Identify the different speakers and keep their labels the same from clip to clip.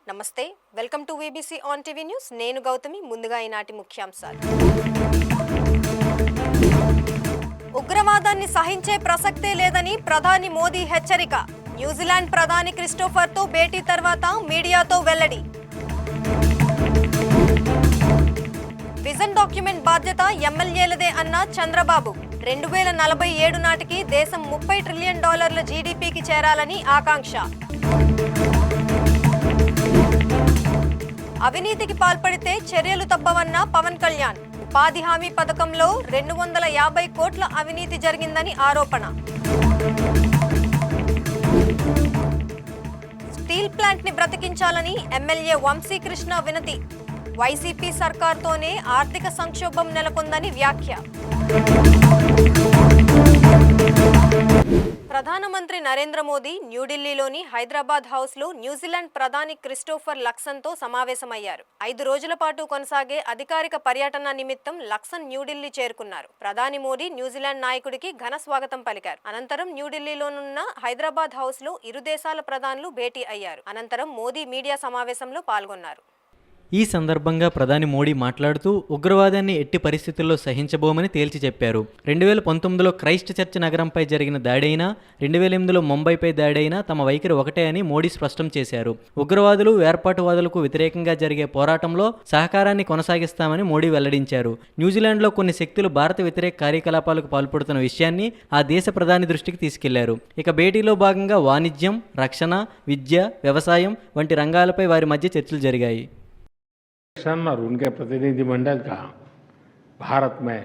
Speaker 1: నమస్తే welcome to VBC on TV news నేను గౌతమి ముందుగా ఈనాటి ముఖ్యాంశాలు ఉగ్రవాదాన్ని సహించే ప్రసక్తే లేదని ప్రధాని మోదీ హెచ్చరిక న్యూజిలాండ్ ప్రధాని క్రిస్టోఫర్ తో భేటీ తర్వాత మీడియాతో వెల్లడి విజన్ డాక్యుమెంట్ బాధ్యత ఎమ్మెల్యేలదే అన్న చంద్రబాబు 2047 నాటికి దేశం $30 ట్రిలియన్ జీడీపీకి చేరాలని ఆకాంక్ష అవినీతికి పాల్పడితే చర్యలు తప్పవన్న పవన్ కళ్యాణ్ ఉపాధి హామీ పథకంలో 250 కోట్ల అవినీతి జరిగిందని ఆరోపణ స్టీల్ ప్లాంట్ ని బ్రతికించాలని ఎమ్మెల్యే వంశీకృష్ణ వినతి వైసీపీ సర్కార్తోనే ఆర్థిక సంక్షోభం నెలకొందని వ్యాఖ్య ప్రధానమంత్రి నరేంద్ర మోదీ న్యూఢిల్లీలోని హైదరాబాద్ హౌస్ లో న్యూజిలాండ్ ప్రధాని క్రిస్టోఫర్ లక్సన్ తో సమావేశమయ్యారు 5 రోజుల పాటు కొనసాగే అధికారిక పర్యటన నిమిత్తం లక్సన్ న్యూఢిల్లీ చేరుకున్నారు ప్రధాని మోదీ న్యూజిలాండ్ నాయకుడికి ఘన స్వాగతం పలికారు అనంతరం న్యూఢిల్లీలోనున్న హైదరాబాద్ హౌస్ లో ఇరు దేశాల ప్రధానులు భేటీ అయ్యారు అనంతరం మోదీ మీడియా సమావేశంలో పాల్గొన్నారు
Speaker 2: ఈ సందర్భంగా ప్రధాని మోడీ మాట్లాడుతూ ఉగ్రవాదాన్ని ఎట్టి పరిస్థితుల్లో సహించబోమని తేల్చి చెప్పారు 2019లో క్రైస్ట్ చర్చ్ నగరంపై జరిగిన దాడైనా 2008లో ముంబైపై దాడైనా తమ వైఖరి ఒకటే అని మోడీ స్పష్టం చేశారు ఉగ్రవాదులు వేర్పాటువాదులకు వ్యతిరేకంగా జరిగే పోరాటంలో సహకారాన్ని కొనసాగిస్తామని మోడీ వెల్లడించారు న్యూజిలాండ్లో కొన్ని శక్తులు భారత వ్యతిరేక కార్యకలాపాలకు పాల్పడుతున్న విషయాన్ని ఆ దేశ ప్రధాని దృష్టికి తీసుకెళ్లారు ఇక భేటీలో భాగంగా వాణిజ్యం రక్షణ విద్య వ్యవసాయం వంటి రంగాలపై వారి మధ్య చర్చలు జరిగాయి
Speaker 3: और उनके प्रतिनिधिमंडल का भारत में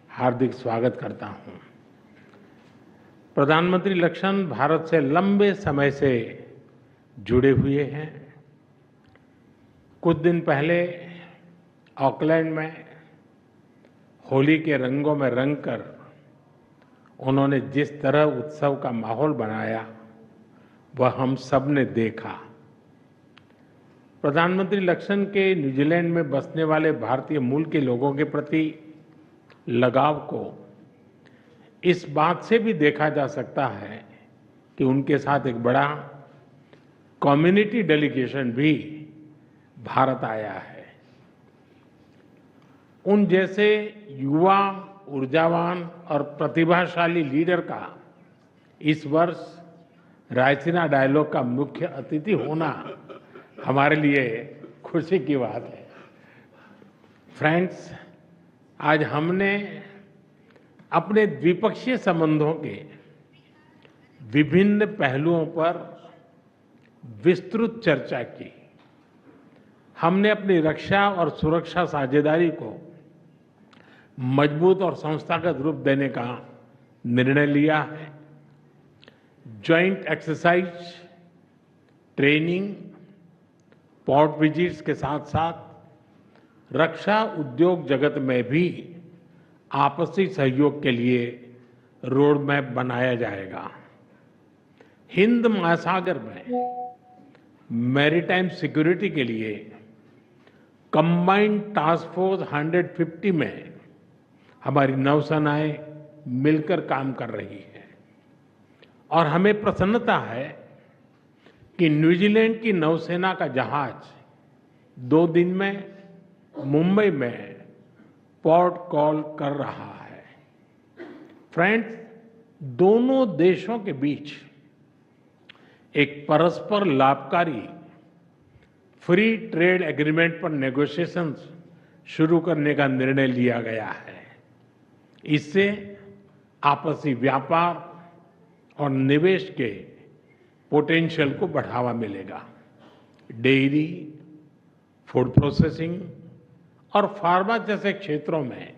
Speaker 3: हार्दिक स्वागत करता हूं। प्रधानमंत्री लक्ष्मण भारत से लंबे समय से जुड़े हुए हैं। कुछ दिन पहले ऑकलैंड में होली के रंगों में रंगकर उन्होंने जिस तरह उत्सव का माहौल बनाया वह हम सब ने देखा। प्रधानमंत्री लक्ष्मण के न्यूजीलैंड में बसने वाले भारतीय मूल के लोगों के प्रति लगाव को इस बात से भी देखा जा सकता है कि उनके साथ एक बड़ा कम्युनिटी डेलीगेशन भी भारत आया है। उन जैसे युवा ऊर्जावान और प्रतिभाशाली लीडर का इस वर्ष रायसीना डायलॉग का मुख्य अतिथि होना हमारे लिए खुशी की बात है। फ्रेंड्स, आज हमने अपने द्विपक्षीय संबंधों के विभिन्न पहलुओं पर विस्तृत चर्चा की। हमने अपनी रक्षा और सुरक्षा साझेदारी को मजबूत और संस्थागत रूप देने का निर्णय लिया है। Joint exercise, training, port visits के साथ साथ रक्षा उद्योग जगत में भी आपसी सहयोग के लिए रोड मैप बनाया जाएगा। हिंद महासागर में मैरीटाइम सिक्योरिटी के लिए कंबाइंड टास्क फोर्स 150 में हमारी नौसेनाएं मिलकर काम कर रही है और हमें प्रसन्नता है कि न्यूजीलैंड की नौसेना का जहाज 2 दिन में मुंबई में पोर्ट कॉल कर रहा है। फ्रेंड्स, दोनों देशों के बीच एक परस्पर लाभकारी फ्री ट्रेड एग्रीमेंट पर नेगोशिएशंस शुरू करने का निर्णय लिया गया है। इससे आपसी व्यापार और निवेश के पोटेंशियल को बढ़ावा मिलेगा। डेयरी, फूड प्रोसेसिंग और फार्मा जैसे क्षेत्रों में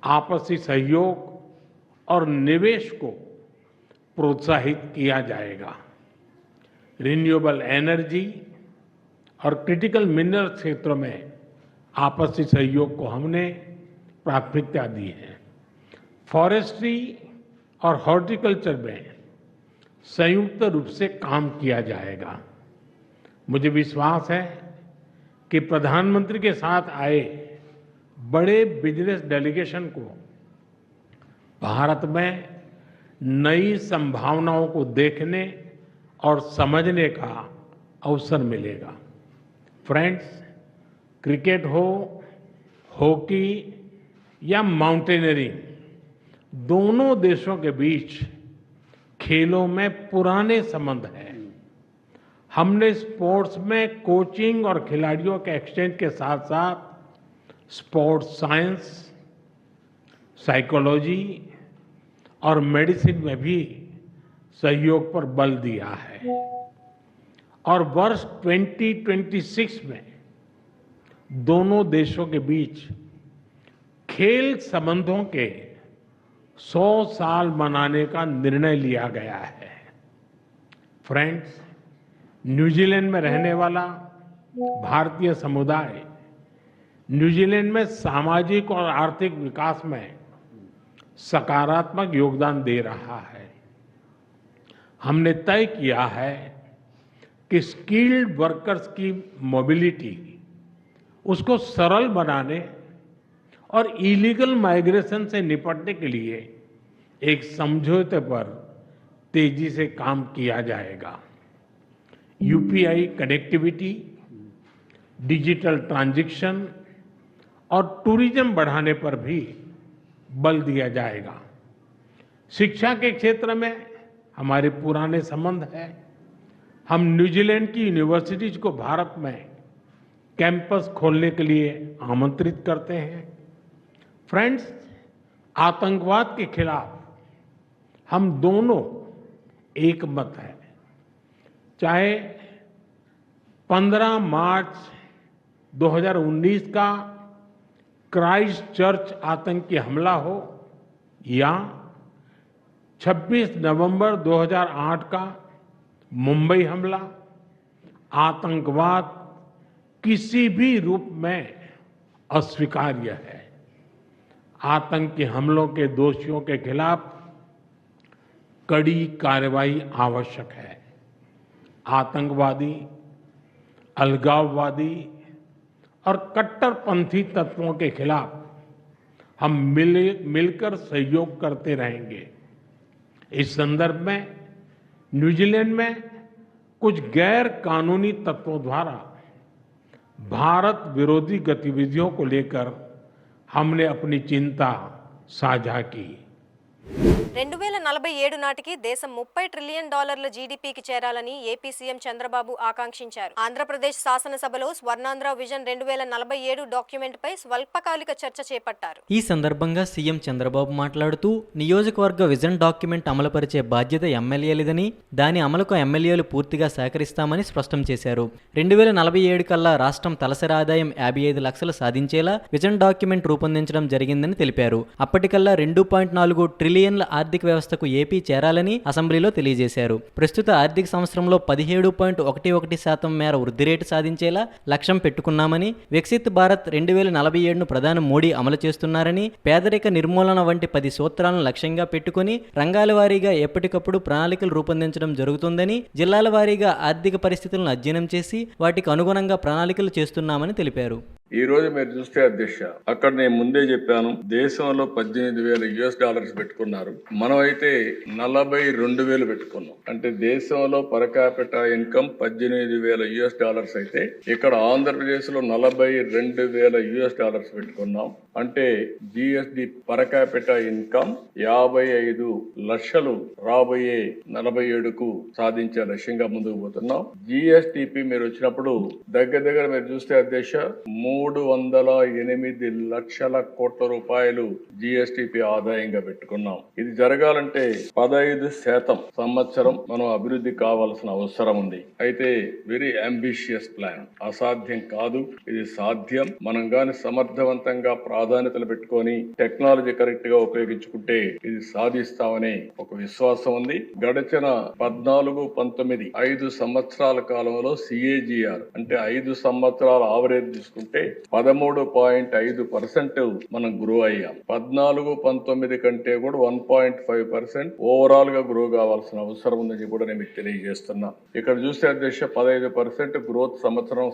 Speaker 3: आपसी सहयोग और निवेश को प्रोत्साहित किया जाएगा। रिन्यूएबल एनर्जी और क्रिटिकल मिनरल क्षेत्रों में आपसी सहयोग को हमने प्राथमिकता दी है। फॉरेस्ट्री और हॉर्टिकल्चर में संयुक्त रूप से काम किया जाएगा। मुझे विश्वास है कि प्रधानमंत्री के साथ आए बड़े बिजनेस डेलीगेशन को भारत में नई संभावनाओं को देखने और समझने का अवसर मिलेगा। फ्रेंड्स, क्रिकेट हो, हॉकी या माउंटेनियरिंग, दोनों देशों के बीच खेलों में पुराने संबंध हैं। हमने स्पोर्ट्स में कोचिंग और खिलाड़ियों के एक्सचेंज के साथ साथ स्पोर्ट्स साइंस, साइकोलॉजी और मेडिसिन में भी सहयोग पर बल दिया है। और वर्ष 2026 में दोनों देशों के बीच खेल संबंधों के 100 साल मनाने का निर्णय लिया गया है। फ्रेंड्स, न्यूजीलैंड में रहने वाला भारतीय समुदाय न्यूजीलैंड में सामाजिक और आर्थिक विकास में सकारात्मक योगदान दे रहा है। हमने तय किया है कि स्किल्ड वर्कर्स की मोबिलिटी, उसको सरल बनाने और इलीगल माइग्रेशन से निपटने के लिए एक समझौते पर तेजी से काम किया जाएगा। यूपीआई कनेक्टिविटी, डिजिटल ट्रांजैक्शन और टूरिज्म बढ़ाने पर भी बल दिया जाएगा। शिक्षा के क्षेत्र में हमारे पुराने संबंध हैं। हम न्यूजीलैंड की यूनिवर्सिटीज को भारत में कैंपस खोलने के लिए आमंत्रित करते हैं। फ्रेंड्स, आतंकवाद के खिलाफ हम दोनों एक मत हैं। चाहे 15 मार्च 2019 का क्राइस्ट चर्च आतंकी हमला हो या 26 नवंबर 2008 का मुंबई हमला, आतंकवाद किसी भी रूप में अस्वीकार्य है। आतंकी हमलों के दोषियों के खिलाफ कड़ी कार्रवाई आवश्यक है। आतंकवादी, अलगाववादी और कट्टरपंथी तत्वों के खिलाफ हम मिलकर सहयोग करते रहेंगे। इस संदर्भ में न्यूजीलैंड में कुछ गैर कानूनी तत्वों द्वारा भारत विरोधी गतिविधियों को लेकर हमने अपनी चिंता साझा की।
Speaker 1: 2047 నాటికి దేశం $30 ట్రిలియన్ జీడీపీకి చేరాలని ఏపీ సీఎం చంద్రబాబు ఆకాంక్షించారు. ఆంధ్రప్రదేశ్ శాసనసభలో స్వర్ణాంధ్ర విజన్ 2047 డాక్యుమెంట్పై స్వల్పకాలిక చర్చ చేపట్టారు.
Speaker 2: ఈ సందర్భంగా సీఎం చంద్రబాబు మాట్లాడుతూ నియోజకవర్గ విజన్ డాక్యుమెంట్ అమలుపరిచే బాధ్యత ఎమ్మెల్యేలదని, దాని అమలుకు ఎమ్మెల్యేలు పూర్తిగా సహకరిస్తామని స్పష్టం చేశారు. 2047 కల్లా రాష్ట్రం తలసరి ఆదాయం 55 లక్షలు సాధించేలా విజన్ డాక్యుమెంట్ రూపొందించడం జరిగిందని తెలిపారు. అప్పటికల్లా 2.4 ట్రిలియన్ల ఆర్థిక వ్యవస్థకు ఏపీ చేరాలని అసెంబ్లీలో తెలియజేశారు. ప్రస్తుత ఆర్థిక సంవత్సరంలో 17.11% మేర వృద్ధి రేటు సాధించేలా లక్ష్యం పెట్టుకున్నామని, వికసిత్ భారత్ 2047ను ప్రధాని మోడీ అమలు చేస్తున్నారని, పేదరిక నిర్మూలన వంటి 10 సూత్రాలను లక్ష్యంగా పెట్టుకుని రంగాల వారీగా ఎప్పటికప్పుడు ప్రణాళికలు రూపొందించడం జరుగుతుందని, జిల్లాల వారీగా ఆర్థిక పరిస్థితులను అధ్యయనం చేసి వాటికి అనుగుణంగా ప్రణాళికలు చేస్తున్నామని తెలిపారు.
Speaker 4: ఈ రోజు మీరు చూస్తే అధ్యక్ష, అక్కడ నేను ముందే చెప్పాను, దేశంలో $18,000 పెట్టుకున్నారు. మనం అయితే 42,000 పెట్టుకున్నాం. అంటే దేశంలో పర్ క్యాపిటా ఇన్కమ్ $18,000 అయితే ఇక్కడ ఆంధ్రప్రదేశ్ లో $42,000 పెట్టుకున్నాం. అంటే జిఎస్డి పర్ క్యాపిటా ఇన్కమ్ 55 లక్షలు రాబోయే 47కు సాధించే లక్ష్యంగా ముందుకు పోతున్నాం. జిఎస్టిపి మీరు వచ్చినప్పుడు దగ్గర మీరు చూస్తే అధ్యక్ష 308 లక్షల కోట్ల రూపాయలు జిఎస్టిపి ఆదాయంగా పెట్టుకున్నాం. ఇది జరగాలంటే 15% సంవత్సరం మనం అభివృద్ధి కావాల్సిన అవసరం ఉంది. అయితే వెరీ అంబిషియస్ ప్లాన్, అసాధ్యం కాదు, ఇది సాధ్యం. మనం గాని సమర్థవంతంగా ప్రాధాన్యతలు పెట్టుకొని టెక్నాలజీ కరెక్ట్ గా ఉపయోగించుకుంటే ఇది సాధిస్తామనే ఒక విశ్వాసం ఉంది. గడిచిన 14-19 5 సంవత్సరాల కాలంలో సిఏజిఆర్ అంటే 5 సంవత్సరాల ఆవరేజ్ తీసుకుంటే 13.5% మనం గ్రో అయ్యాం. 14-19 కంటే కూడా 1.5% ఓవరాల్ గా గ్రో కావాల్సిన అవసరం ఉందని కూడా నేను మీకు తెలియజేస్తున్నా. ఇక్కడ చూస్తే అధ్యక్ష 15% గ్రోత్ సంవత్సరం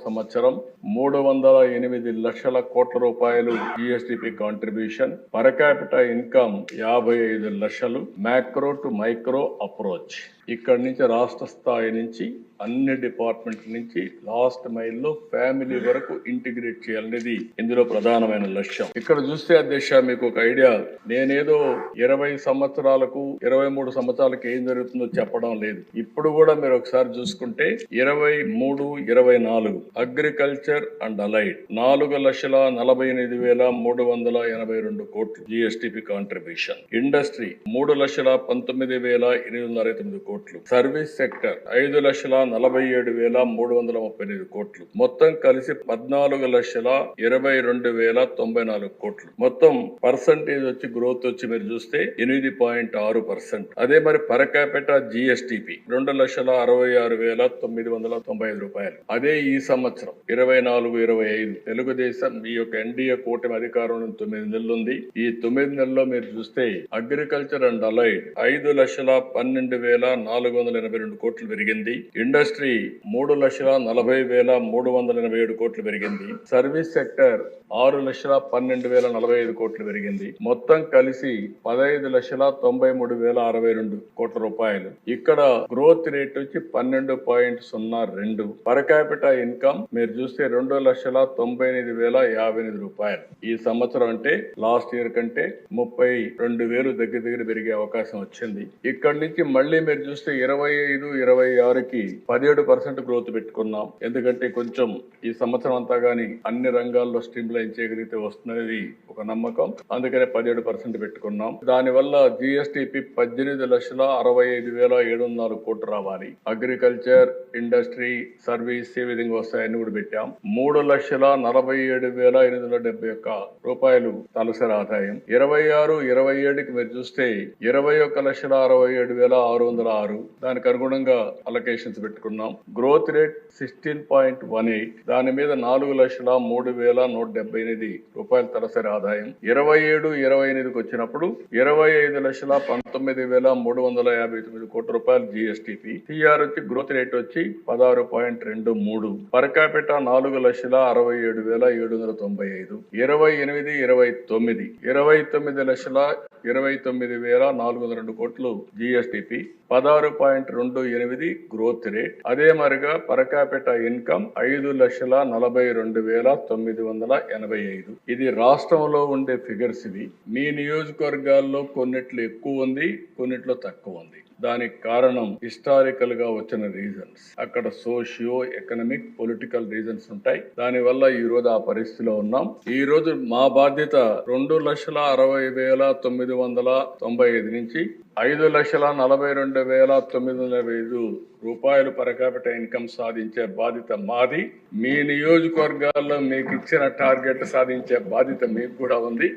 Speaker 4: 308 లక్షల కోట్ల రూపాయలు GSTP contribution, per capita income 55 లక్షలు, మ్యాక్రో టు మైక్రో అప్రోచ్. ఇక్కడి నుంచి రాష్ట్ర స్థాయి నుంచి అన్ని డిపార్ట్మెంట్ నుంచి లాస్ట్ మైల్లో ఫ్యామిలీ వరకు ఇంటిగ్రేట్ చేయాలనేది ఇందులో ప్రధానమైన లక్ష్యం. ఇక్కడ చూస్తే అధ్యక్ష మీకు ఒక ఐడియా, నేనేదో 20 సంవత్సరాలకు 23 సంవత్సరాలకు ఏం జరుగుతుందో చెప్పడం లేదు. ఇప్పుడు కూడా మీరు ఒకసారి చూసుకుంటే 23-24 అగ్రికల్చర్ అండ్ అలైడ్ 4,48,382 కోట్లు GSTP కాంట్రిబ్యూషన్. ఇండస్ట్రీ 3,19,829 కోట్లు. సర్వీస్ సెక్టర్ 5,47,339 కోట్లు. మొత్తం కలిసి 14,22,094 కోట్లు. మొత్తం పర్సంటేజ్ వచ్చి గ్రోత్ వచ్చి మీరు చూస్తే 8.6%. అదే మరి పర్ క్యాపిటా GSTP 2,66,995 రూపాయలు. అదే ఈ సంవత్సరం 24-25 తెలుగుదేశం ఈ యొక్క ఎన్డీఏ కూటమి అధికారంలో 9 నెలలు ఉంది. ఈ 9 నెలల్లో మీరు చూస్తే అగ్రికల్చర్ అండ్ అలైడ్ 5,12,482 కోట్లు పెరిగింది. ఇండస్ట్రీ 3,40,387 కోట్లు పెరిగింది. సర్వీస్ సెక్టర్ 6,12,045 కోట్లు పెరిగింది. మొత్తం కలిసి 15,93,062 కోట్ల రూపాయలు. ఇక్కడ గ్రోత్ రేట్ వచ్చి 12.02. పర్ క్యాపిటా ఇన్కమ్ మీరు చూస్తే 2,98,058 రూపాయలు. ఈ సంవత్సరం అంటే లాస్ట్ ఇయర్ కంటే 32,000 దగ్గర పెరిగే అవకాశం వచ్చింది. ఇక్కడ నుంచి మళ్ళీ మీరు చూస్తే 25-26కి 17% గ్రోత్ పెట్టుకున్నాం. ఎందుకంటే కొంచెం ఈ సంవత్సరం అంతా గానీ అన్ని రంగాల్లో స్ట్రీమ్ లైన్ చేయగలిగితే వస్తున్నది ఒక నమ్మకం. అందుకనే 17% పెట్టుకున్నాం. దానివల్ల GSTP 18,65,704 కోట్లు రావాలి. అగ్రికల్చర్, ఇండస్ట్రీ, సర్వీస్ ఏ విధంగా వస్తాయని కూడా పెట్టాం. 3,47,871 రూపాయలు తలసరి ఆదాయం. 26-27కి మీరు చూస్తే 21,67,606. దానికి అనుగుణంగా అలొకేషన్స్ పెట్టుకున్నాం. Growth rate 16.18. దాని మీద 4,03,178 రూపాయలు తలసరి ఆదాయం. 27-28కి వచ్చినప్పుడు 25,19,359 కోట్ల రూపాయలు GSTP. TR వచ్చి గ్రోత్ రేట్ వచ్చి 16.23. Per capita 4,67,795. 28-29 29,29,402 కోట్లు GSTP. 16.28 growth rate. అదే మరిగా పర్ క్యాపిటా ఇన్కమ్ 5,42,985. ఇది రాష్ట్రంలో ఉండే ఫిగర్స్ ఇవి. మీ నియోజకవర్గాల్లో కొన్నిట్లో ఎక్కువ ఉంది, కొన్నిట్లో తక్కువ ఉంది. దానికి కారణం హిస్టారికల్ గా వచ్చిన రీజన్స్. అక్కడ సోషియో ఎకనామిక్ పొలిటికల్ రీజన్స్ ఉంటాయి. దాని వల్ల ఈ రోజు ఆ పరిస్థితిలో ఉన్నాం. ఈ రోజు మా బాధ్యత 2,60,995 నుంచి 5,42,905 రూపాయలు పర్ క్యాపిటా ఇన్కమ్ సాధించే బాధ్యత మాది. మీ నియోజకవర్గాల్లో మీకు ఇచ్చిన టార్గెట్ సాధించే బాధ్యత మీకు కూడా ఉంది.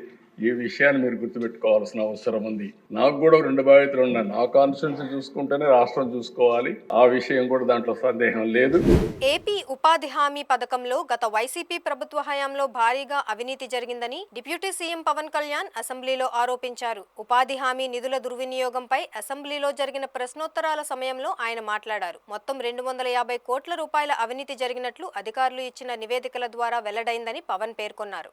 Speaker 4: ఈ విషయాన్ని మీరు గుర్తుపెట్టుకోవాల్సిన అవసరం ఉంది. నాకు కూడా 2 బాధ్యతలు ఉన్నాయి. నా కాన్స్టిట్యున్సీ చూసుకుంటేనే రాష్ట్రం చూసుకోవాలి. ఆ విషయం కూడా దాంట్లో సందేహం లేదు.
Speaker 1: ఏపీ ఉపాధి హామీ పథకంలో గత వైసీపీ ప్రభుత్వ హయాంలో భారీగా అవినీతి జరిగిందని డిప్యూటీ సీఎం పవన్ కళ్యాణ్ అసెంబ్లీలో ఆరోపించారు. ఉపాధి హామీ నిధుల దుర్వినియోగంపై అసెంబ్లీలో జరిగిన ప్రశ్నోత్తరాల సమయంలో ఆయన మాట్లాడారు. మొత్తం 250 కోట్ల రూపాయల అవినీతి జరిగినట్లు అధికారులు ఇచ్చిన నివేదికల ద్వారా వెల్లడైందని పవన్ పేర్కొన్నారు.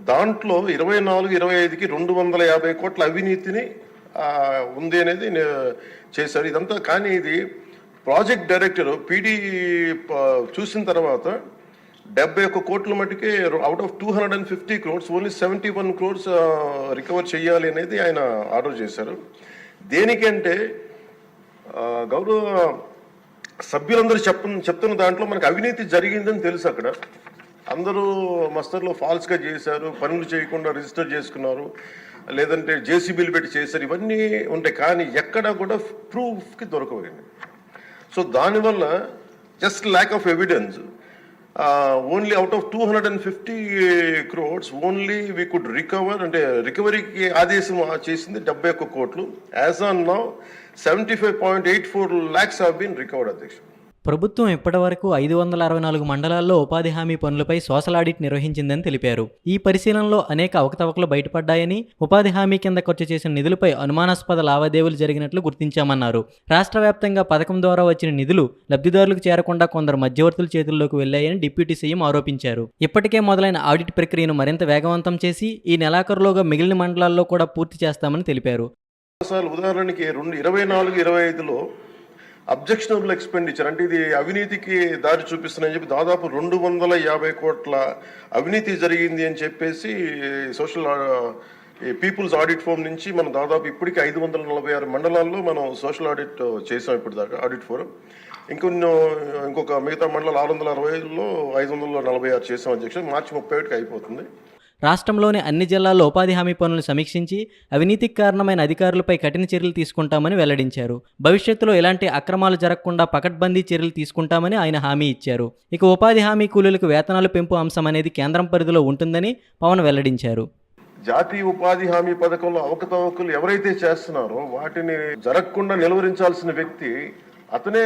Speaker 5: దాంట్లో 24-25కి 250 కోట్ల అవినీతిని ఉంది అనేది చేశారు. ఇదంతా కానీ ఇది ప్రాజెక్ట్ డైరెక్టర్ పీడీ చూసిన తర్వాత 71 కోట్ల మటుకే out of 250 crores only 71 crores recover చేయాలి అనేది ఆయన ఆర్డర్ చేశారు. దేనికంటే గౌరవ సభ్యులందరూ చెప్తున్న దాంట్లో మనకు అవినీతి జరిగిందని తెలుసు. అక్కడ అందరూ మస్తర్లో ఫాల్స్గా చేశారు, పనులు చేయకుండా రిజిస్టర్ చేసుకున్నారు, లేదంటే జేసీబీలు పెట్టి చేశారు, ఇవన్నీ ఉంటాయి. కానీ ఎక్కడా కూడా ప్రూఫ్కి దొరకలేదు. సో దానివల్ల just lack of evidence only out of 250 crores only we could recover. అంటే రికవరీకి ఆదేశం చేసింది 71 కోట్లు. As on now 75.84 lakhs have been recovered, అధ్యక్ష.
Speaker 2: ప్రభుత్వం ఇప్పటివరకు 564 మండలాల్లో ఉపాధి హామీ పనులపై సోషల్ ఆడిట్ నిర్వహించిందని తెలిపారు. ఈ పరిశీలనలో అనేక అవకతవకలు బయటపడ్డాయని, ఉపాధి హామీ కింద ఖర్చు చేసిన నిధులపై అనుమానాస్పద లావాదేవీలు జరిగినట్లు గుర్తించామన్నారు. రాష్ట్ర వ్యాప్తంగా పథకం ద్వారా వచ్చిన నిధులు లబ్ధిదారులకు చేరకుండా కొందరు మధ్యవర్తుల చేతుల్లోకి వెళ్లాయని డిప్యూటీ సీఎం ఆరోపించారు. ఇప్పటికే మొదలైన ఆడిట్ ప్రక్రియను మరింత వేగవంతం చేసి ఈ నెలాఖరులోగా మిగిలిన మండలాల్లో కూడా పూర్తి చేస్తామని తెలిపారు.
Speaker 5: ఉదాహరణకి 24-25లో అబ్జెక్షనబుల్ ఎక్స్పెండిచర్, అంటే ఇది అవినీతికి దారి చూపిస్తుందని చెప్పి దాదాపు 250 కోట్ల అవినీతి జరిగింది అని చెప్పేసి సోషల్ పీపుల్స్ ఆడిట్ ఫోరం నుంచి మనం దాదాపు ఇప్పటికీ 546 మండలాల్లో మనం సోషల్ ఆడిట్ చేసాం ఇప్పటిదాకా ఆడిట్ ఫోరం. ఇంకొక మిగతా మండలాలు 665లో 546 చేసాం అధ్యక్ష. మార్చి 31కి అయిపోతుంది.
Speaker 2: రాష్ట్రంలోని అన్ని జిల్లాల్లో ఉపాధి హామీ పనులను సమీక్షించి అవినీతికి కారణమైన అధికారులపై కఠిన చర్యలు తీసుకుంటామని వెల్లడించారు. భవిష్యత్తులో ఎలాంటి అక్రమాలు జరగకుండా పకడ్బందీ చర్యలు తీసుకుంటామని ఆయన హామీ ఇచ్చారు. ఇక ఉపాధి హామీ కూలీలకు వేతనాలు పెంపు అంశం అనేది కేంద్రం పరిధిలో ఉంటుందని పవన్ వెల్లడించారు.
Speaker 5: జాతీయ ఉపాధి హామీ పథకంలో అవకతవకలు ఎవరైతే చేస్తున్నారో వాటిని జరగకుండా నిలువరించాల్సిన వ్యక్తి అతనే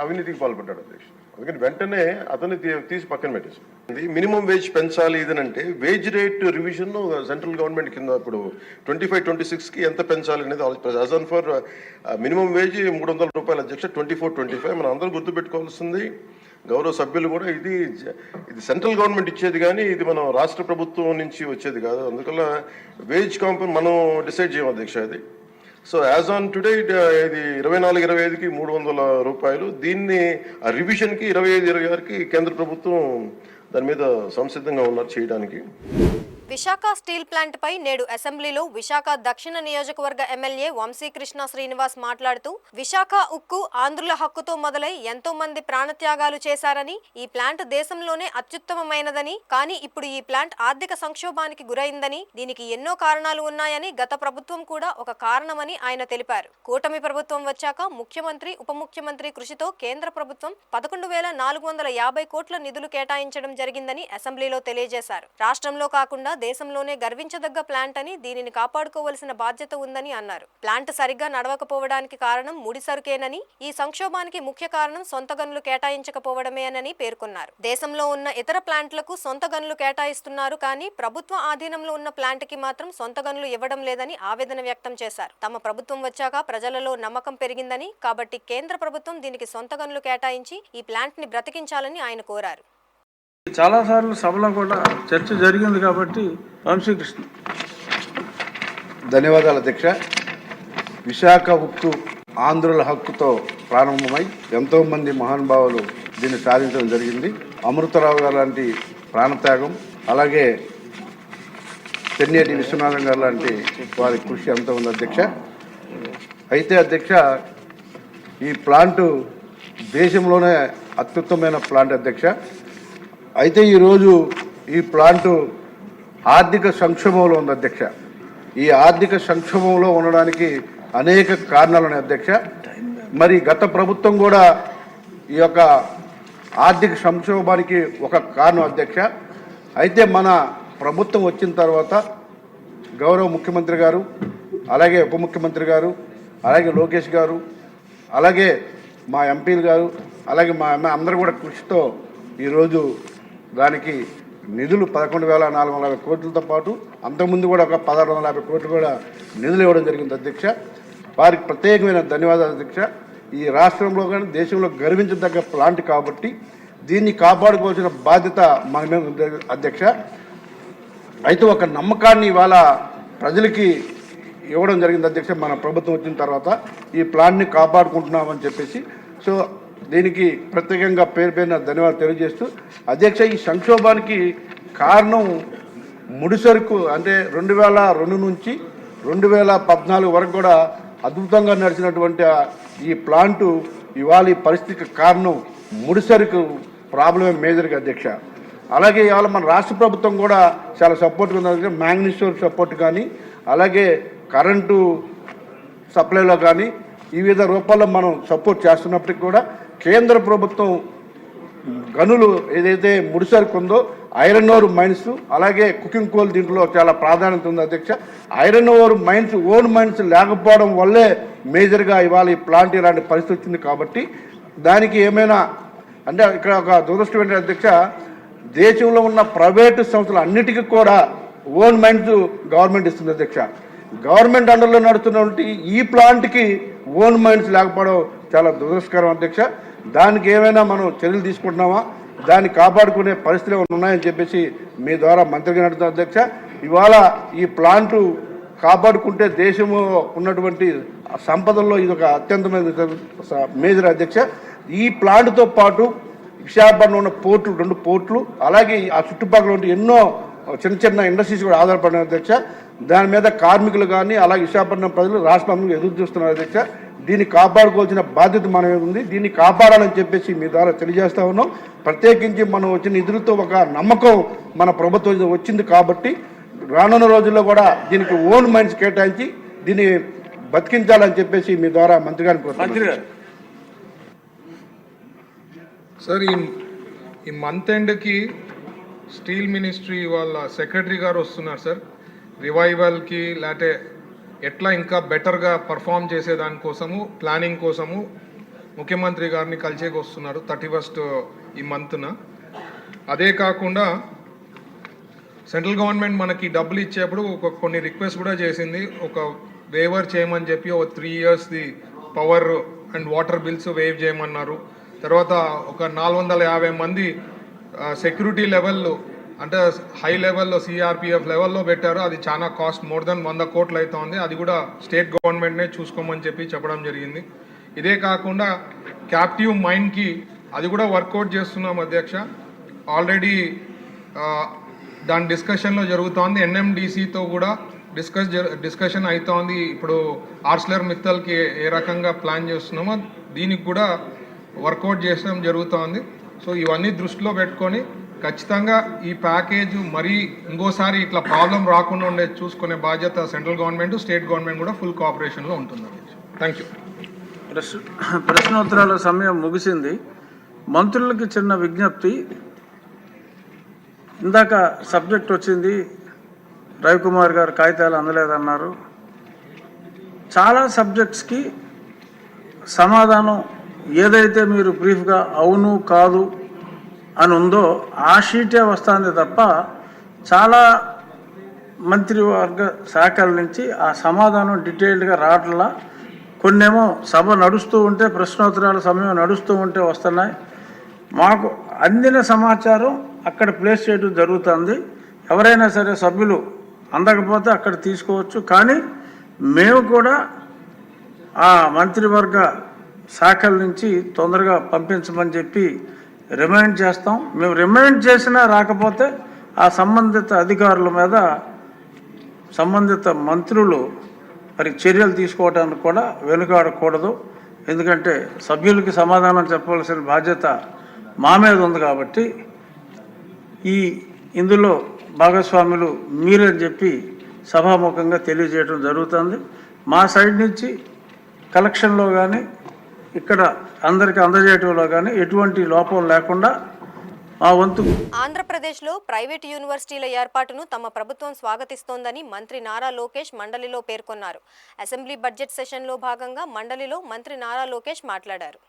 Speaker 5: అవినీతికి పాల్పడ్డాడు అధ్యక్ష. అందుకని వెంటనే అతన్ని తీసి పక్కన పెట్టేసి మినిమం వేజ్ పెంచాలి. ఇదనంటే wage rate revision central government కింద ఇప్పుడు 25-26కి ఎంత పెంచాలి అనేది as on for minimum wage 300 రూపాయలు అధ్యక్ష. 24-25 మనం అందరూ గుర్తుపెట్టుకోవాల్సింది, గౌరవ సభ్యులు కూడా, ఇది సెంట్రల్ గవర్నమెంట్ ఇచ్చేది కానీ ఇది మనం రాష్ట్ర ప్రభుత్వం నుంచి వచ్చేది కాదు. అందువల్ల వేజ్ కాంపౌండ్ మనం డిసైడ్ చేయం అధ్యక్ష. అది సో యాజ్ ఆన్ టుడే ఇది 24-25కి 300 రూపాయలు. దీన్ని ఆ రివిజన్కి 25-26కి కేంద్ర ప్రభుత్వం దాని మీద సంసిద్ధంగా ఉన్నారు చేయడానికి.
Speaker 1: విశాఖ స్టీల్ ప్లాంట్ పై నేడు అసెంబ్లీలో విశాఖ దక్షిణ నియోజకవర్గ ఎమ్మెల్యే వంశీకృష్ణ శ్రీనివాస్ మాట్లాడుతూ విశాఖ ఉక్కు ఆంధ్రుల హక్కుతో మొదలై ఎంతో మంది ప్రాణత్యాగాలు చేశారని, ఈ ప్లాంట్ దేశంలోనే అత్యుత్తమమైనదని, కానీ ఇప్పుడు ఈ ప్లాంట్ ఆర్థిక సంక్షోభానికి గురైందని, దీనికి ఎన్నో కారణాలు ఉన్నాయని, గత ప్రభుత్వం కూడా ఒక కారణమని ఆయన తెలిపారు. కూటమి ప్రభుత్వం వచ్చాక ముఖ్యమంత్రి ఉప ముఖ్యమంత్రి కృషితో కేంద్ర ప్రభుత్వం 11,450 కోట్ల నిధులు కేటాయించడం జరిగిందని అసెంబ్లీలో తెలియజేశారు. రాష్ట్రంలో కాకుండా దేశంలోనే గర్వించదగ్గ ప్లాంట్ అని, దీనిని కాపాడుకోవలసిన బాధ్యత ఉందని అన్నారు. ప్లాంట్ సరిగ్గా నడవకపోవడానికి కారణం ముడి సరుకేనని, ఈ సంక్షోభానికి ముఖ్య కారణం సొంత గనులు కేటాయించకపోవడమేనని పేర్కొన్నారు. దేశంలో ఉన్న ఇతర ప్లాంట్లకు సొంత గనులు కేటాయిస్తున్నారు, కానీ ప్రభుత్వ ఆధీనంలో ఉన్న ప్లాంట్ కి మాత్రం సొంత గనులు ఇవ్వడం లేదని ఆవేదన వ్యక్తం చేశారు. తమ ప్రభుత్వం వచ్చాక ప్రజలలో నమ్మకం పెరిగిందని, కాబట్టి కేంద్ర ప్రభుత్వం దీనికి సొంత గనులు కేటాయించి ఈ ప్లాంట్ ని బ్రతికించాలని ఆయన కోరారు.
Speaker 6: చాలాసార్లు సభలో కూడా చర్చ జరిగింది కాబట్టి వంశీకృష్ణ.
Speaker 7: ధన్యవాదాలు అధ్యక్ష. విశాఖ ఉక్కు ఆంధ్రుల హక్కుతో ప్రారంభమై ఎంతోమంది మహానుభావులు దీన్ని సాధించడం జరిగింది. అమృతరావు గారు లాంటి ప్రాణత్యాగం, అలాగే చెన్నేటి విశ్వనాథం గారు లాంటి వారి కృషి ఎంతో ఉంది అధ్యక్ష. అయితే అధ్యక్ష, ఈ ప్లాంటు దేశంలోనే అత్యుత్తమైన ప్లాంట్ అధ్యక్ష. అయితే ఈరోజు ఈ ప్లాంటు ఆర్థిక సంక్షోభంలో ఉంది అధ్యక్ష. ఈ ఆర్థిక సంక్షోభంలో ఉండడానికి అనేక కారణాలు ఉన్నాయి అధ్యక్ష. మరి గత ప్రభుత్వం కూడా ఈ యొక్క ఆర్థిక సంక్షోభానికి ఒక కారణం అధ్యక్ష. అయితే మన ప్రభుత్వం వచ్చిన తర్వాత గౌరవ ముఖ్యమంత్రి గారు, అలాగే ఉప ముఖ్యమంత్రి గారు, అలాగే లోకేష్ గారు, అలాగే మా ఎంపీలు గారు, అలాగే మా అందరూ కూడా కృషితో ఈరోజు దానికి నిధులు 11,450 కోట్లతో పాటు అంతకుముందు కూడా ఒక 1,650 కోట్లు కూడా నిధులు ఇవ్వడం జరిగింది అధ్యక్ష. వారికి ప్రత్యేకమైన ధన్యవాదాలు అధ్యక్ష. ఈ రాష్ట్రంలో కానీ దేశంలో గర్వించదగ్గ ప్లాంట్ కాబట్టి దీన్ని కాపాడుకోవాల్సిన బాధ్యత మన మీద ఉంది అధ్యక్ష. అయితే ఒక నమ్మకాన్ని ఇవాళ ప్రజలకి ఇవ్వడం జరిగింది అధ్యక్ష. మన ప్రభుత్వం వచ్చిన తర్వాత ఈ ప్లాంట్ని కాపాడుకుంటున్నామని చెప్పేసి, సో దీనికి ప్రత్యేకంగా పేరున ధన్యవాదాలు తెలియజేస్తూ అధ్యక్ష, ఈ సంక్షోభానికి కారణం ముడిసరుకు. అంటే 2002 నుంచి 2014 వరకు కూడా అద్భుతంగా నడిచినటువంటి ఈ ప్లాంటు ఇవాళ ఈ పరిస్థితికి కారణం ముడిసరుకు ప్రాబ్లమే మేజర్గా అధ్యక్ష. అలాగే ఇవాళ మన రాష్ట్ర ప్రభుత్వం కూడా చాలా సపోర్ట్గా ఉంది. మ్యాంగనీస్ సపోర్ట్ కానీ, అలాగే కరెంటు సప్లైలో కానీ ఈ వివిధ రూపాల్లో మనం సపోర్ట్ చేస్తున్నప్పటికీ కూడా కేంద్ర ప్రభుత్వం గనులు ఏదైతే ముడిసరుకు ఉందో ఐరన్ ఓర్ మైన్స్, అలాగే కుకింగ్ కోల్ దీంట్లో చాలా ప్రాధాన్యత ఉంది అధ్యక్ష. Iron ore mines own mines లేకపోవడం వల్లే మేజర్గా ఇవాళ ఈ ప్లాంట్ ఇలాంటి పరిస్థితి వచ్చింది. కాబట్టి దానికి ఏమైనా అంటే ఇక్కడ ఒక దురదృష్టం ఏంటంటే అధ్యక్ష, దేశంలో ఉన్న ప్రైవేటు సంస్థలు అన్నిటికీ కూడా ఓన్ మైన్స్ గవర్నమెంట్ ఇస్తుంది అధ్యక్ష. గవర్నమెంట్ అండర్లో నడుస్తున్నటువంటి ఈ ప్లాంట్కి ఓన్ మైన్స్ లేకపోవడం చాలా దురదృష్టకరం అధ్యక్ష. దానికి ఏమైనా మనం చర్యలు తీసుకుంటున్నామా, దాన్ని కాపాడుకునే పరిస్థితులు ఉన్నాయని చెప్పేసి మీ ద్వారా మంత్రిగా నడుతున్న అధ్యక్ష. ఇవాళ ఈ ప్లాంటు కాపాడుకుంటే దేశము ఉన్నటువంటి సంపదల్లో ఇది ఒక అత్యంతమైన మేజర్ అధ్యక్ష. ఈ ప్లాంట్తో పాటు విశాఖపట్నంలో ఉన్న పోర్టులు 2 పోర్టులు అలాగే ఆ చుట్టుపక్కల ఉంటే ఎన్నో చిన్న చిన్న ఇండస్ట్రీస్ కూడా ఆధారపడిన అధ్యక్ష. దాని మీద కార్మికులు కానీ అలాగే విశాఖపట్నం ప్రజలు రాష్ట్రంలో ఎదురు చూస్తున్నారు అధ్యక్ష. దీన్ని కాపాడుకోవాల్సిన బాధ్యత మన మీద ఉంది. దీన్ని కాపాడాలని చెప్పేసి మీ ద్వారా తెలియజేస్తా ఉన్నాం. ప్రత్యేకించి మనం వచ్చిన నిధులతో ఒక నమ్మకం మన ప్రభుత్వం వచ్చింది కాబట్టి రానున్న రోజుల్లో కూడా దీనికి ఓన్ మైండ్స్ కేటాయించి దీన్ని బతికించాలని చెప్పేసి మీ ద్వారా మంత్రి గారిని కోరుతున్నాను.
Speaker 8: సార్ ఈ మంత్ ఎండ్కి స్టీల్ మినిస్ట్రీ వాళ్ళ సెక్రటరీ గారు వస్తున్నారు సార్. రివైవల్కి లేకపోతే ఎట్లా ఇంకా బెటర్గా పర్ఫామ్ చేసేదానికోసము ప్లానింగ్ కోసము ముఖ్యమంత్రి గారిని కలిసేకి వస్తున్నారు 31st ఈ మంత్న. అదే కాకుండా సెంట్రల్ గవర్నమెంట్ మనకి డబ్బులు ఇచ్చేప్పుడు కొన్ని రిక్వెస్ట్ కూడా చేసింది. ఒక వేవర్ చేయమని చెప్పి ఒక 3 yearsది power and water bills waive చేయమన్నారు. తర్వాత ఒక 450 మంది సెక్యూరిటీ లెవెల్లో అంటే హై లెవెల్లో సిఆర్పిఎఫ్ లెవెల్లో పెట్టారు. అది చాలా కాస్ట్ మోర్ దెన్ 100 కోట్లు అవుతుంది. అది కూడా స్టేట్ గవర్నమెంట్నే చూసుకోమని చెప్పడం జరిగింది. ఇదే కాకుండా క్యాప్టివ్ మైన్కి అది కూడా వర్కౌట్ చేస్తున్నాం అధ్యక్ష. ఆల్రెడీ దాని డిస్కషన్లో జరుగుతోంది. ఎన్ఎండిసితో కూడా డిస్కషన్ అవుతోంది. ఇప్పుడు ఆర్సిలర్ మిత్తల్కి ఏ రకంగా ప్లాన్ చేస్తున్నామో దీనికి కూడా వర్కౌట్ చేయడం జరుగుతోంది. సో ఇవన్నీ దృష్టిలో పెట్టుకొని ఖచ్చితంగా ఈ ప్యాకేజ్ మరీ ఇంకోసారి ఇట్లా ప్రాబ్లం రాకుండా ఉండే చూసుకునే బాధ్యత సెంట్రల్ గవర్నమెంట్ స్టేట్ గవర్నమెంట్ కూడా ఫుల్ కోఆపరేషన్లో ఉంటుంది. Thank you.
Speaker 6: ప్రశ్నోత్తరాల సమయం ముగిసింది. మంత్రులకి చిన్న విజ్ఞప్తి. ఇందాక సబ్జెక్ట్ వచ్చింది, రవికుమార్ గారు కాగితాలు అందలేదన్నారు. చాలా సబ్జెక్ట్స్కి సమాధానం ఏదైతే మీరు బ్రీఫ్గా అవును కాదు అని ఉందో ఆ షీటే వస్తుంది తప్ప చాలా మంత్రివర్గ శాఖల నుంచి ఆ సమాధానం డీటెయిల్డ్గా రావట్లా. కొన్నేమో సభ నడుస్తూ ఉంటే ప్రశ్నోత్తరాల సమయం నడుస్తూ ఉంటే వస్తున్నాయి. మాకు అందిన సమాచారం అక్కడ ప్లేస్ చేయడం జరుగుతుంది. ఎవరైనా సరే సభ్యులు అందకపోతే అక్కడ తీసుకోవచ్చు. కానీ మేము కూడా ఆ మంత్రివర్గ శాఖల నుంచి తొందరగా పంపించమని చెప్పి రిమైండ్ చేస్తాం. మేము రిమైండ్ చేసినా రాకపోతే ఆ సంబంధిత అధికారుల మీద సంబంధిత మంత్రులు మరి చర్యలు తీసుకోవడానికి కూడా వెనుకాడకూడదు. ఎందుకంటే సభ్యులకి సమాధానం చెప్పవలసిన బాధ్యత మా మీద ఉంది కాబట్టి ఇందులో భాగస్వాములు మీరని చెప్పి సభాముఖంగా తెలియజేయడం జరుగుతుంది. మా సైడ్ నుంచి కలెక్షన్లో కానీ ఇక్కడ అందరికీ అందజేయటంలో కానీ ఎటువంటి లోపం లేకుండా మా వంతు.
Speaker 1: ఆంధ్రప్రదేశ్లో ప్రైవేట్ యూనివర్సిటీల ఏర్పాటును తమ ప్రభుత్వం స్వాగతిస్తోందని మంత్రి నారా లోకేష్ మండలిలో పేర్కొన్నారు. అసెంబ్లీ బడ్జెట్ సెషన్లో భాగంగా మండలిలో మంత్రి నారా లోకేష్ మాట్లాడారు.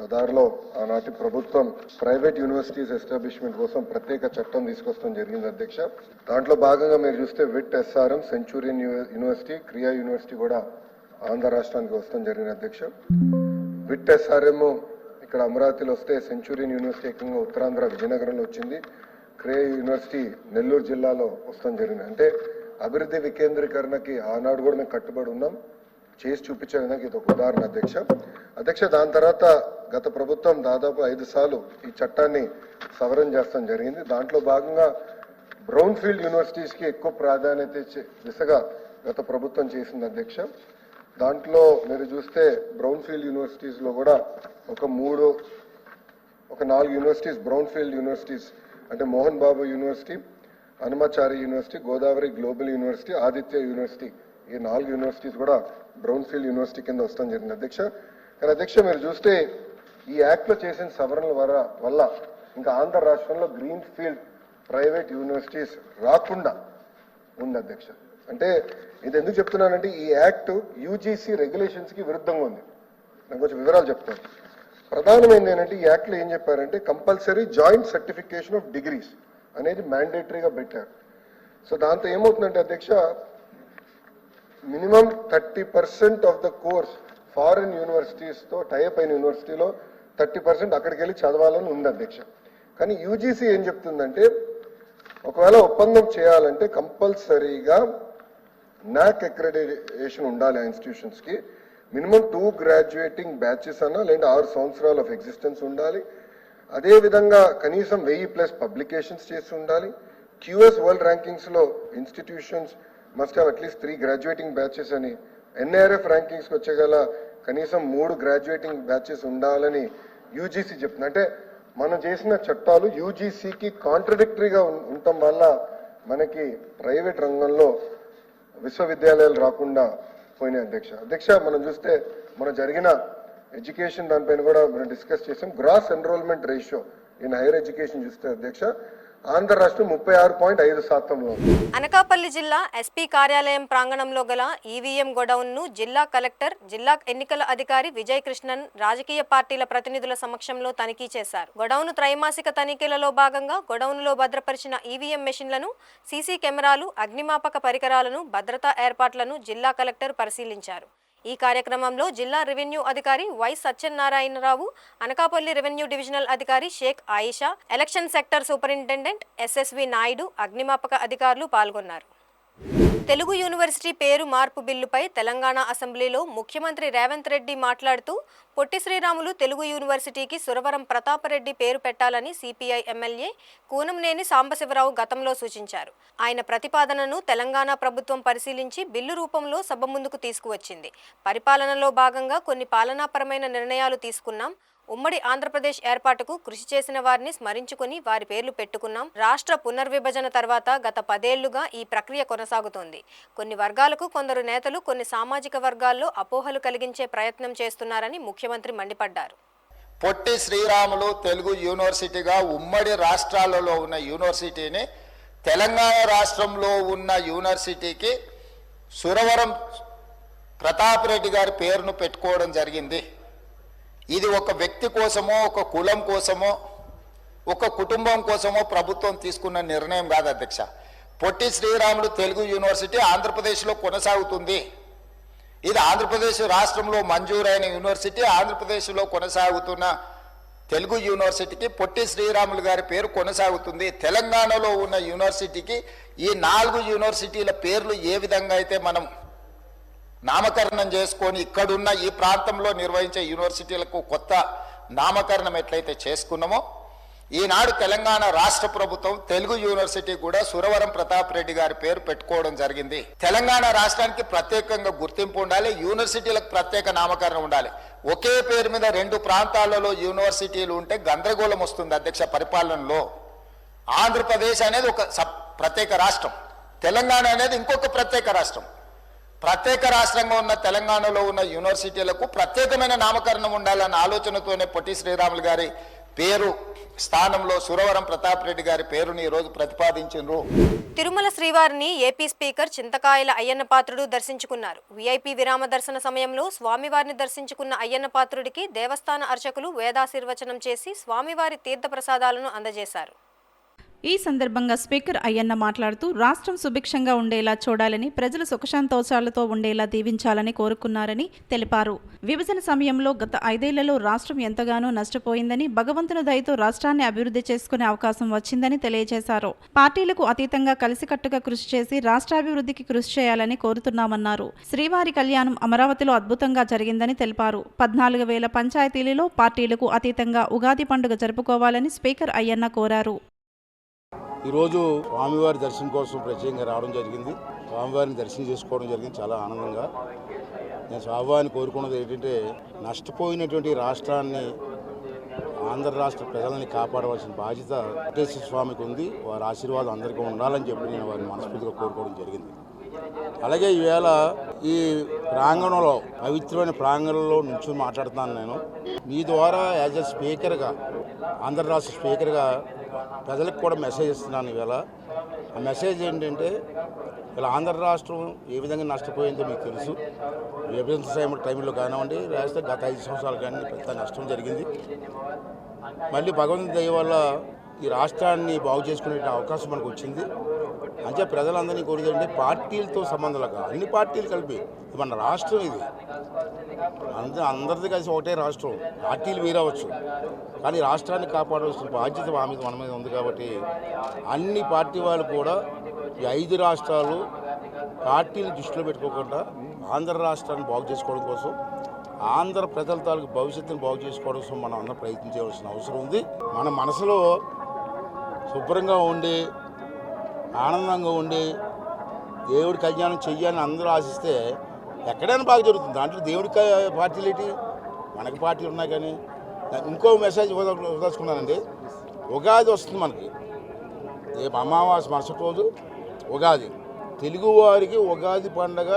Speaker 9: 2016లో ఆనాటి ప్రభుత్వం ప్రైవేట్ యూనివర్సిటీస్ ఎస్టాబ్లిష్మెంట్ కోసం ప్రత్యేక చట్టం తీసుకొస్తాం జరిగింది అధ్యక్ష. దాంట్లో భాగంగా మీరు చూస్తే విట్ ఎస్ఆర్ఎం, సెంచూరియన్ యూనివర్సిటీ, క్రియా యూనివర్సిటీ కూడా ఆంధ్ర రాష్ట్రానికి వస్తాం జరిగింది అధ్యక్ష. విట్ ఎస్ఆర్ఎం ఇక్కడ అమరావతిలో వస్తే, సెంచూరియన్ యూనివర్సిటీ ఏకంగా ఉత్తరాంధ్ర విజయనగరంలో వచ్చింది, క్రియా యూనివర్సిటీ నెల్లూరు జిల్లాలో వస్తాం జరిగింది. అంటే అభివృద్ధి వికేంద్రీకరణకి ఆనాడు కూడా మేము కట్టుబడి ఉన్నాం. చేసి చూపించే విధంగా ఇది ఒక ఉదాహరణ అధ్యక్ష. దాని తర్వాత గత ప్రభుత్వం దాదాపు 5 సార్లు ఈ చట్టాన్ని సవరణ చేస్తాం జరిగింది. దాంట్లో భాగంగా బ్రౌన్ ఫీల్డ్ యూనివర్సిటీస్కి ఎక్కువ ప్రాధాన్యత ఇచ్చే దిశగా గత ప్రభుత్వం చేసింది అధ్యక్ష. దాంట్లో మీరు చూస్తే బ్రౌన్ ఫీల్డ్ యూనివర్సిటీస్లో కూడా ఒక 4 యూనివర్సిటీస్ బ్రౌన్ ఫీల్డ్ యూనివర్సిటీస్ అంటే Mohan Babu university, Hanumachari university, Godavari global university, Aditya university, ఈ 4 యూనివర్సిటీస్ కూడా బ్రౌన్ ఫీల్డ్ యూనివర్సిటీ కింద వస్తాం జరిగింది అధ్యక్ష. కానీ అధ్యక్ష మీరు చూస్తే ఈ యాక్ట్లో చేసిన సవరణల వల్ల ఇంకా ఆంధ్ర రాష్ట్రంలో గ్రీన్ ఫీల్డ్ ప్రైవేట్ యూనివర్సిటీస్ రాకుండా ఉంది అధ్యక్ష. అంటే ఇది ఎందుకు చెప్తున్నానంటే ఈ యాక్ట్ యూజీసీ రెగ్యులేషన్స్కి విరుద్ధంగా ఉంది. నాకు కొంచెం వివరాలు చెప్తాను. ప్రధానమైనది ఏంటంటే ఈ యాక్ట్లో ఏం చెప్పారంటే compulsory joint certification of degrees అనేది మ్యాండేటరీగా పెట్టారు. సో దాంతో ఏమవుతుందంటే అధ్యక్ష minimum 30% of the course foreign యూనివర్సిటీస్తో టైప్ అయిన యూనివర్సిటీలో 30% అక్కడికి వెళ్ళి చదవాలని ఉంది అధ్యక్ష. కానీ యూజీసీ ఏం చెప్తుందంటే ఒకవేళ ఒప్పందం చేయాలంటే కంపల్సరీగా నాక్ అక్రెడిటేషన్ ఉండాలి ఆ ఇన్స్టిట్యూషన్స్కి. మినిమం 2 గ్రాడ్యుయేటింగ్ బ్యాచెస్ అన్నా లేదా 6 సంవత్సరాలు ఆఫ్ ఎగ్జిస్టెన్స్ ఉండాలి. అదేవిధంగా కనీసం 1000+ పబ్లికేషన్స్ చేసి ఉండాలి. QS వరల్డ్ ర్యాంకింగ్స్లో institutions must have at least 3 graduating batches అని, NIRF ర్యాంకింగ్స్కి వచ్చేగల కనీసం 3 గ్రాడ్యుయేటింగ్ బ్యాచెస్ ఉండాలని UGC చెప్తుంది. అంటే మనం చేసిన చట్టాలు UGCకి కాంట్రడిక్టరీగా ఉండటం వల్ల మనకి ప్రైవేట్ రంగంలో విశ్వవిద్యాలయాలు రాకుండా పోయినాయి అధ్యక్ష. మనం చూస్తే మనం జరిగిన ఎడ్యుకేషన్ దానిపైన కూడా మనం డిస్కస్ చేసాం. Gross enrolment ratio in higher education చూస్తే అధ్యక్ష ఆంధ్ర రాష్ట్రం 36.5%.
Speaker 1: అనకాపల్లి జిల్లా ఎస్పీ కార్యాలయం ప్రాంగణంలో గల ఈవీఎం గొడౌన్ను జిల్లా కలెక్టర్, జిల్లా ఎన్నికల అధికారి విజయ్ కృష్ణన్ రాజకీయ పార్టీల ప్రతినిధుల సమక్షంలో తనిఖీ చేశారు. గొడౌన్ త్రైమాసిక తనిఖీలలో భాగంగా గొడౌన్లో భద్రపరిచిన ఈవీఎం మెషిన్లను, సీసీ కెమెరాలు, అగ్నిమాపక పరికరాలను, భద్రతా ఏర్పాట్లను జిల్లా కలెక్టర్ పరిశీలించారు. ఈ కార్యక్రమంలో జిల్లా రెవెన్యూ అధికారి Y Satyanarayanarao, Anakapalli revenue divisional అధికారి Shaik Ayesha, election sector superintendent SSV Naidu, అగ్నిమాపక అధికారులు పాల్గొన్నారు. తెలుగు యూనివర్సిటీ పేరు మార్పు బిల్లుపై తెలంగాణ అసెంబ్లీలో ముఖ్యమంత్రి రేవంత్ రెడ్డి మాట్లాడుతూ పొట్టి శ్రీరాములు తెలుగు యూనివర్సిటీకి సురవరం ప్రతాపరెడ్డి పేరు పెట్టాలని CPI ఎమ్మెల్యే కూనంనేని సాంబశివరావు గతంలో సూచించారు. ఆయన ప్రతిపాదనను తెలంగాణ ప్రభుత్వం పరిశీలించి బిల్లు రూపంలో సభ ముందుకు తీసుకువచ్చింది. పరిపాలనలో భాగంగా కొన్ని పాలనాపరమైన నిర్ణయాలు తీసుకున్నాం. ఉమ్మడి ఆంధ్రప్రదేశ్ ఏర్పాటుకు కృషి చేసిన వారిని స్మరించుకుని వారి పేర్లు పెట్టుకున్నాం. రాష్ట్ర పునర్విభజన తర్వాత గత 10 ఏళ్లుగా ఈ ప్రక్రియ కొనసాగుతోంది. కొన్ని వర్గాలకు కొందరు నేతలు కొన్ని సామాజిక వర్గాల్లో అపోహలు కలిగించే ప్రయత్నం చేస్తున్నారని ముఖ్యమంత్రి మండిపడ్డారు.
Speaker 10: పొట్టి శ్రీరాములు తెలుగు యూనివర్సిటీగా ఉమ్మడి రాష్ట్రాలలో ఉన్న యూనివర్సిటీని తెలంగాణ రాష్ట్రంలో ఉన్న యూనివర్సిటీకి సురవరం ప్రతాపరెడ్డి గారి పేరును పెట్టుకోవడం జరిగింది. ఇది ఒక వ్యక్తి కోసమో, ఒక కులం కోసమో, ఒక కుటుంబం కోసమో ప్రభుత్వం తీసుకున్న నిర్ణయం కాదు అధ్యక్ష. పొట్టి శ్రీరాములు తెలుగు యూనివర్సిటీ ఆంధ్రప్రదేశ్లో కొనసాగుతుంది. ఇది ఆంధ్రప్రదేశ్ రాష్ట్రంలో మంజూరైన యూనివర్సిటీ. ఆంధ్రప్రదేశ్లో కొనసాగుతున్న తెలుగు యూనివర్సిటీకి పొట్టి శ్రీరాములు గారి పేరు కొనసాగుతుంది. తెలంగాణలో ఉన్న యూనివర్సిటీకి ఈ 4 యూనివర్సిటీల పేర్లు ఏ విధంగా అయితే మనం నామకరణం చేసుకొని ఇక్కడున్న ఈ ప్రాంతంలో నిర్వహించే యూనివర్సిటీలకు కొత్త నామకరణం ఎట్లయితే చేసుకున్నామో, ఈనాడు తెలంగాణ రాష్ట్ర ప్రభుత్వం తెలుగు యూనివర్సిటీ కూడా సురవరం ప్రతాపరెడ్డి గారి పేరు పెట్టుకోవడం జరిగింది. తెలంగాణ రాష్ట్రానికి ప్రత్యేకంగా గుర్తింపు ఉండాలి, యూనివర్సిటీలకు ప్రత్యేక నామకరణం ఉండాలి. ఒకే పేరు మీద 2 ప్రాంతాలలో యూనివర్సిటీలు ఉంటే గందరగోళం వస్తుంది అధ్యక్ష పరిపాలనలో. ఆంధ్రప్రదేశ్ అనేది ఒక ప్రత్యేక రాష్ట్రం, తెలంగాణ అనేది ఇంకొక ప్రత్యేక రాష్ట్రం. ప్రత్యేక రాష్ట్రంగా ఉన్న తెలంగాణలో ఉన్న యూనివర్సిటీలకు ప్రత్యేకమైన నామకరణం ఉండాలన్న ఆలోచనతోనే పొట్టి శ్రీరాములు గారి పేరు స్థానంలో సురవరం ప్రతాపరెడ్డి గారి పేరుని ఈరోజు ప్రతిపాదించారు.
Speaker 1: తిరుమల శ్రీవారిని ఏపీ స్పీకర్ చింతకాయల అయ్యన్న పాత్రుడు దర్శించుకున్నారు. VIP విరామ దర్శన సమయంలో స్వామివారిని దర్శించుకున్న అయ్యన్న పాత్రుడికి దేవస్థాన అర్చకులు వేదాశీర్వచనం చేసి స్వామివారి తీర్థ ప్రసాదాలను అందజేశారు.
Speaker 11: ఈ సందర్భంగా స్పీకర్ అయ్యన్న మాట్లాడుతూ రాష్ట్రం సుభిక్షంగా ఉండేలా చూడాలని, ప్రజలు సుఖశాంతోషాలతో ఉండేలా దీవించాలని కోరుకున్నారని తెలిపారు. విభజన సమయంలో గత 5 ఏళ్లలో రాష్ట్రం ఎంతగానో నష్టపోయిందని, భగవంతుని దయతో రాష్ట్రాన్ని అభివృద్ధి చేసుకునే అవకాశం వచ్చిందని తెలియజేశారు. పార్టీలకు అతీతంగా కలిసికట్టుగా కృషి చేసి రాష్ట్రాభివృద్ధికి కృషి చేయాలని కోరుతున్నామన్నారు. శ్రీవారి కళ్యాణం అమరావతిలో అద్భుతంగా జరిగిందని తెలిపారు. 14,000 పంచాయతీలలో పార్టీలకు అతీతంగా ఉగాది పండుగ జరుపుకోవాలని స్పీకర్ అయ్యన్న కోరారు.
Speaker 12: ఈరోజు స్వామివారి దర్శనం కోసం ప్రత్యేకంగా రావడం జరిగింది. స్వామివారిని దర్శనం చేసుకోవడం జరిగింది చాలా ఆనందంగా. నేను స్వామివారిని కోరుకున్నది ఏంటంటే, నష్టపోయినటువంటి రాష్ట్రాన్ని, ఆంధ్ర రాష్ట్ర ప్రజలని కాపాడవలసిన బాధ్యత వెంకటేశ్వర స్వామికి ఉంది. వారి ఆశీర్వాదం అందరికీ ఉండాలని చెప్పి నేను వారిని మనస్ఫూర్తిగా కోరుకోవడం జరిగింది. అలాగే ఈవేళ ఈ ప్రాంగణంలో, పవిత్రమైన ప్రాంగణంలో నుంచి మాట్లాడుతున్నాను. నేను మీ ద్వారా యాజ్ ఎ స్పీకర్గా, ఆంధ్ర రాష్ట్ర స్పీకర్గా ప్రజలకు కూడా మెసేజ్ ఇస్తున్నాను. ఈవేళ ఆ మెసేజ్ ఏంటంటే, ఇలా ఆంధ్ర రాష్ట్రం ఏ విధంగా నష్టపోయిందో మీకు తెలుసు. విభజన టైంలో కానివ్వండి, లేకపోతే గత 5 సంవత్సరాలు కానీ పెద్ద నష్టం జరిగింది. మళ్ళీ భగవంతుని దయ వల్ల ఈ రాష్ట్రాన్ని బాగు చేసుకునే అవకాశం మనకు వచ్చింది. అంటే ప్రజలందరినీ కోరేదంటే పార్టీలతో సంబంధం లేక అన్ని పార్టీలు కలిపి మన రాష్ట్రం ఇది, అందరిది కలిసి ఒకటే రాష్ట్రం. పార్టీలు వేరవచ్చు, కానీ రాష్ట్రాన్ని కాపాడవలసిన బాధ్యత మన మీద ఉంది. కాబట్టి అన్ని పార్టీ వాళ్ళు కూడా ఈ 5 రాష్ట్రాలు పార్టీలు దృష్టిలో పెట్టుకోకుండా ఆంధ్ర రాష్ట్రాన్ని బాగు చేసుకోవడం కోసం, ఆంధ్ర ప్రజల తాలూకు భవిష్యత్తును బాగు చేసుకోవడం కోసం మనం అందరం ప్రయత్నం చేయవలసిన అవసరం ఉంది. మన మనసులో శుభ్రంగా ఉండి ఆనందంగా ఉండి దేవుడి కళ్యాణం చెయ్యాలని అందరూ ఆశిస్తే ఎక్కడైనా బాగా జరుగుతుంది. దాంట్లో దేవుడికి పార్టీలు ఏంటి, మనకి పార్టీలు ఉన్నాయి. కానీ ఇంకో మెసేజ్ వదలుచుకున్నానండి. ఉగాది వస్తుంది మనకి, రేపు అమావాస్య మరుసటి రోజు ఉగాది. తెలుగువారికి ఉగాది పండగ,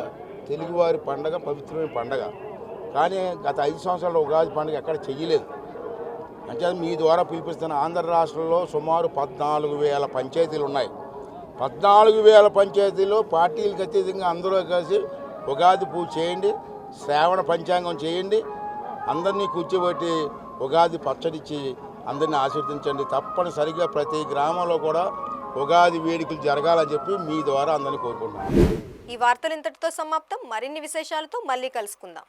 Speaker 12: తెలుగువారి పండగ పవిత్రమైన పండగ. కానీ గత 5 సంవత్సరాల ఉగాది పండుగ ఎక్కడ చెయ్యలేదు. అంటే మీ ద్వారా పిలిపిస్తున్న ఆంధ్ర రాష్ట్రంలో సుమారు 14,000 పంచాయతీలు ఉన్నాయి. 14,000 పంచాయతీలు పార్టీలకు అతీతంగా అందరూ కలిసి ఉగాది పూజ చేయండి, శ్రావణ పంచాంగం చేయండి, అందరినీ కూర్చోబెట్టి ఉగాది పచ్చడిచ్చి అందరినీ ఆశీర్వదించండి. తప్పనిసరిగా ప్రతి గ్రామంలో కూడా ఉగాది వేడుకలు జరగాలని చెప్పి మీ ద్వారా అందరినీ కోరుకుంటున్నాను.
Speaker 1: ఈ వార్తలు ఇంతటితో సమాప్తం. మరిన్ని విశేషాలతో మళ్ళీ కలుసుకుందాం.